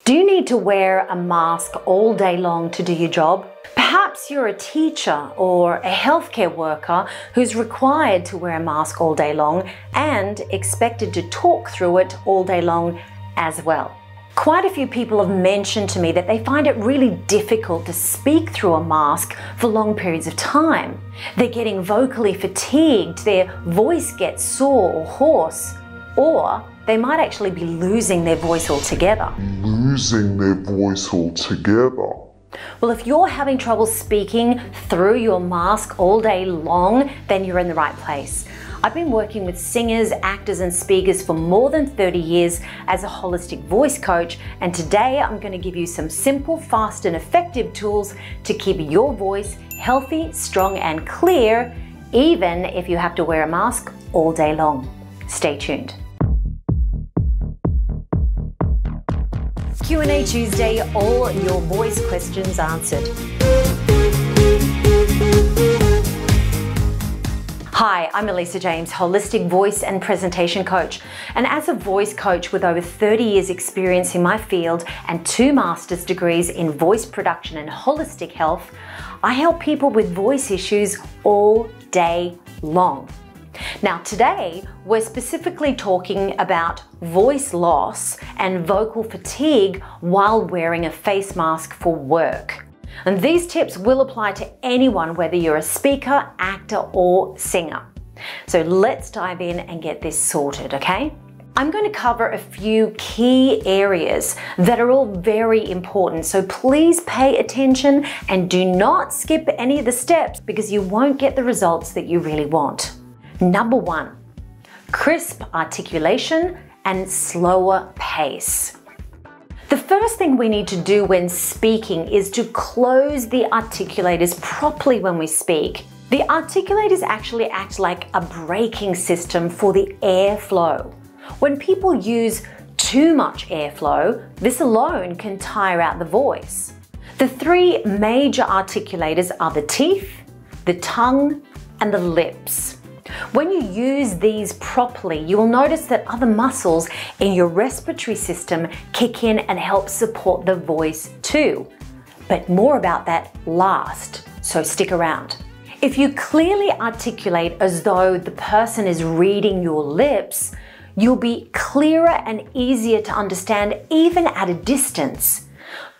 Do you need to wear a mask all day long to do your job? Perhaps you're a teacher or a healthcare worker who's required to wear a mask all day long and expected to talk through it all day long as well. Quite a few people have mentioned to me that they find it really difficult to speak through a mask for long periods of time. They're getting vocally fatigued, their voice gets sore or hoarse, or they might actually be losing their voice altogether. Well, if you're having trouble speaking through your mask all day long, then you're in the right place. I've been working with singers, actors and speakers for more than 30 years as a holistic voice coach, and today I'm going to give you some simple, fast and effective tools to keep your voice healthy, strong and clear, even if you have to wear a mask all day long. Stay tuned. Q&A Tuesday, all your voice questions answered. Hi, I'm Elisa James, holistic voice and presentation coach. And as a voice coach with over 30 years experience in my field and 2 master's degrees in voice production and holistic health, I help people with voice issues all day long. Now today, we're specifically talking about voice loss and vocal fatigue while wearing a face mask for work. And these tips will apply to anyone, whether you're a speaker, actor, or singer. So let's dive in and get this sorted, okay? I'm going to cover a few key areas that are all very important, so please pay attention and do not skip any of the steps because you won't get the results that you really want. Number 1, crisp articulation and slower pace. The first thing we need to do when speaking is to close the articulators properly when we speak. The articulators actually act like a braking system for the airflow. When people use too much airflow, this alone can tire out the voice. The 3 major articulators are the teeth, the tongue, and the lips. When you use these properly, you will notice that other muscles in your respiratory system kick in and help support the voice too. But more about that last, so stick around. If you clearly articulate as though the person is reading your lips, you'll be clearer and easier to understand even at a distance.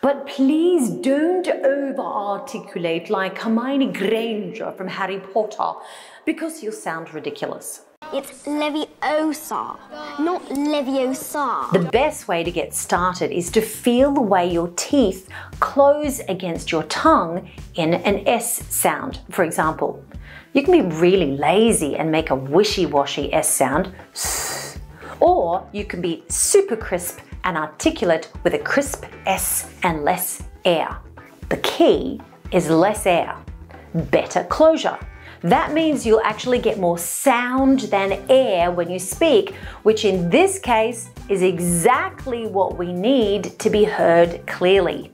But please don't over-articulate like Hermione Granger from Harry Potter, because you'll sound ridiculous. It's 𝒏𝒆𝒅, not 𝒏𝒆𝒅. The best way to get started is to feel the way your teeth close against your tongue in an S sound, for example. You can be really lazy and make a wishy-washy S sound, or you can be super crisp and articulate with a crisp S and less air. The key is less air, better closure. That means you'll actually get more sound than air when you speak, which in this case is exactly what we need to be heard clearly.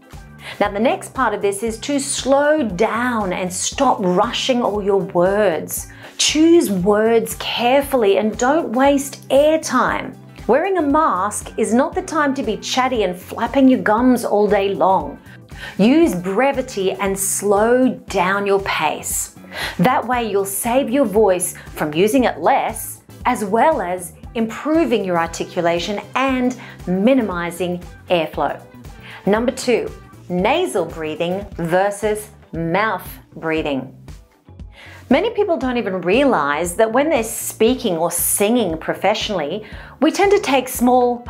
Now the next part of this is to slow down and stop rushing all your words. Choose words carefully and don't waste airtime. Wearing a mask is not the time to be chatty and flapping your gums all day long. Use brevity and slow down your pace. That way you'll save your voice from using it less, as well as improving your articulation and minimizing airflow. Number 2, nasal breathing versus mouth breathing. Many people don't even realize that when they're speaking or singing professionally, we tend to take small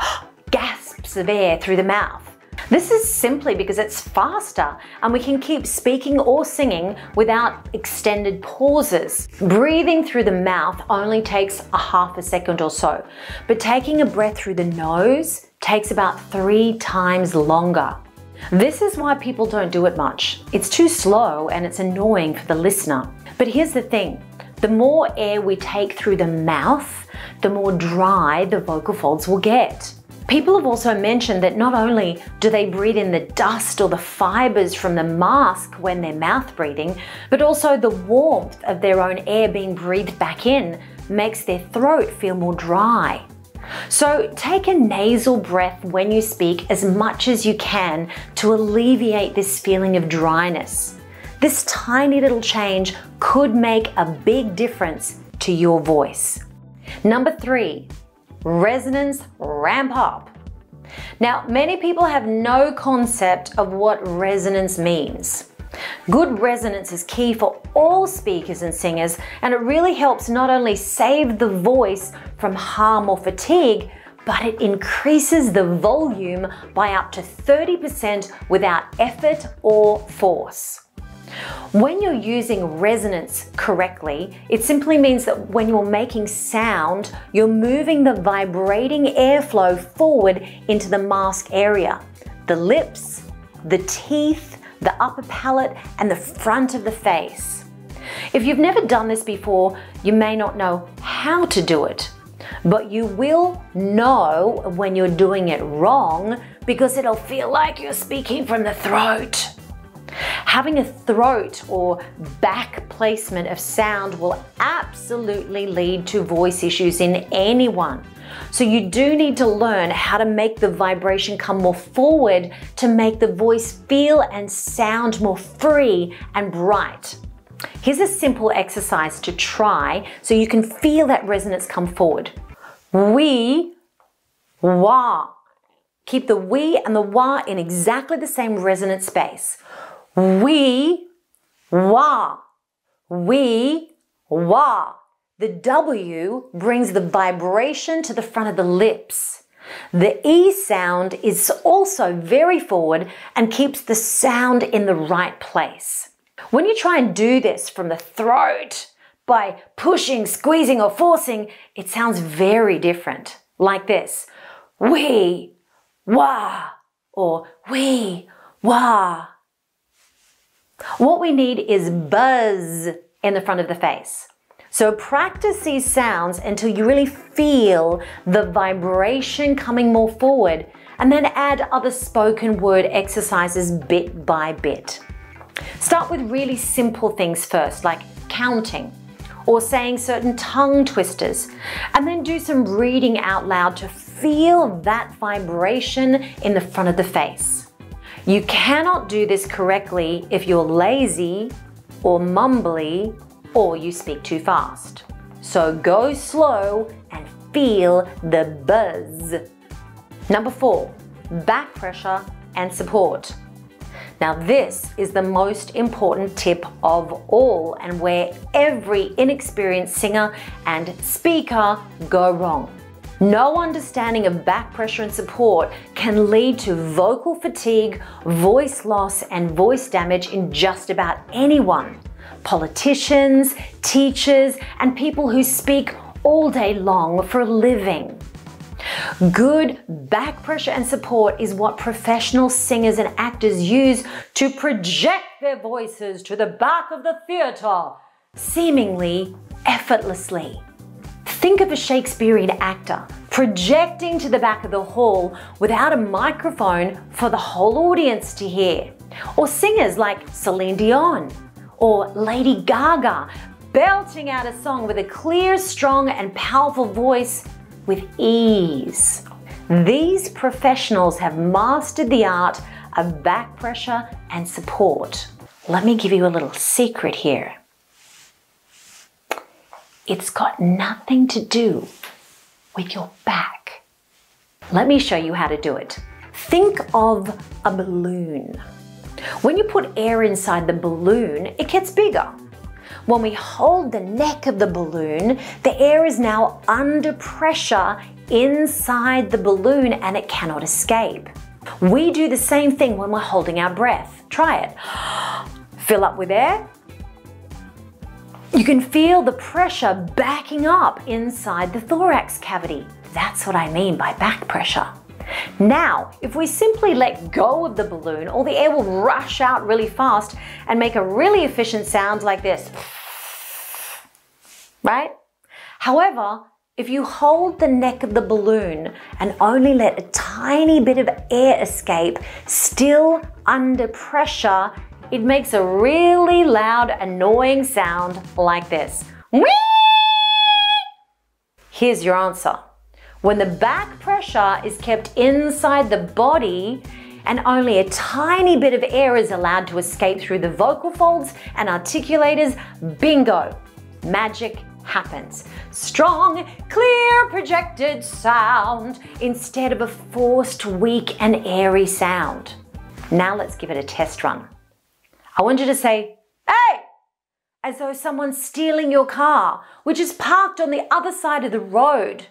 gasps of air through the mouth. This is simply because it's faster and we can keep speaking or singing without extended pauses. Breathing through the mouth only takes a half a second or so, but taking a breath through the nose takes about 3 times longer. This is why people don't do it much. It's too slow and it's annoying for the listener. But here's the thing, the more air we take through the mouth, the more dry the vocal folds will get. People have also mentioned that not only do they breathe in the dust or the fibers from the mask when they're mouth breathing, but also the warmth of their own air being breathed back in makes their throat feel more dry. So take a nasal breath when you speak as much as you can to alleviate this feeling of dryness. This tiny little change could make a big difference to your voice. Number 3, resonance ramp up. Now, many people have no concept of what resonance means. Good resonance is key for all speakers and singers, and it really helps not only save the voice from harm or fatigue, but it increases the volume by up to 30% without effort or force. When you're using resonance correctly, it simply means that when you're making sound, you're moving the vibrating airflow forward into the mask area, the lips, the teeth, the upper palate, and the front of the face. If you've never done this before, you may not know how to do it, but you will know when you're doing it wrong because it'll feel like you're speaking from the throat. Having a throat or back placement of sound will absolutely lead to voice issues in anyone. So you do need to learn how to make the vibration come more forward to make the voice feel and sound more free and bright. Here's a simple exercise to try so you can feel that resonance come forward. We, wah. Keep the we and the wah in exactly the same resonant space. We, wah. We, wah. The W brings the vibration to the front of the lips. The E sound is also very forward and keeps the sound in the right place. When you try and do this from the throat by pushing, squeezing, or forcing, it sounds very different, like this. We, wah, or we, wah. What we need is buzz in the front of the face. So practice these sounds until you really feel the vibration coming more forward, and then add other spoken word exercises bit by bit. Start with really simple things first, like counting or saying certain tongue twisters, and then do some reading out loud to feel that vibration in the front of the face. You cannot do this correctly if you're lazy or mumbly or you speak too fast. So go slow and feel the buzz. Number 4, back pressure and support. Now this is the most important tip of all, and where every inexperienced singer and speaker go wrong. No understanding of back pressure and support can lead to vocal fatigue, voice loss, and voice damage in just about anyone. Politicians, teachers, and people who speak all day long for a living. Good back pressure and support is what professional singers and actors use to project their voices to the back of the theatre, seemingly effortlessly. Think of a Shakespearean actor projecting to the back of the hall without a microphone for the whole audience to hear. Or singers like Celine Dion or Lady Gaga belting out a song with a clear, strong, and powerful voice with ease. These professionals have mastered the art of back pressure and support. Let me give you a little secret here. It's got nothing to do with your back. Let me show you how to do it. Think of a balloon. When you put air inside the balloon, it gets bigger. When we hold the neck of the balloon, the air is now under pressure inside the balloon and it cannot escape. We do the same thing when we're holding our breath. Try it. Fill up with air. You can feel the pressure backing up inside the thorax cavity. That's what I mean by back pressure. Now, if we simply let go of the balloon, all the air will rush out really fast and make a really efficient sound like this. Right? However, if you hold the neck of the balloon and only let a tiny bit of air escape, still under pressure, it makes a really loud, annoying sound like this. Here's your answer. When the back pressure is kept inside the body and only a tiny bit of air is allowed to escape through the vocal folds and articulators, bingo, magic happens. Strong, clear, projected sound instead of a forced, weak and airy sound. Now let's give it a test run. I want you to say, "Hey!" as though someone's stealing your car, which is parked on the other side of the road.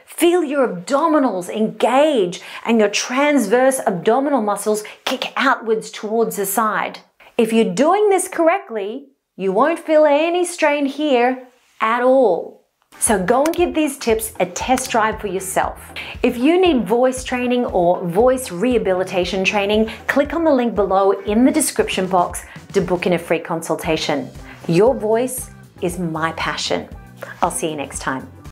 Feel your abdominals engage and your transverse abdominal muscles kick outwards towards the side. If you're doing this correctly, you won't feel any strain here at all. So go and give these tips a test drive for yourself. If you need voice training or voice rehabilitation training, click on the link below in the description box to book in a free consultation. Your voice is my passion. I'll see you next time.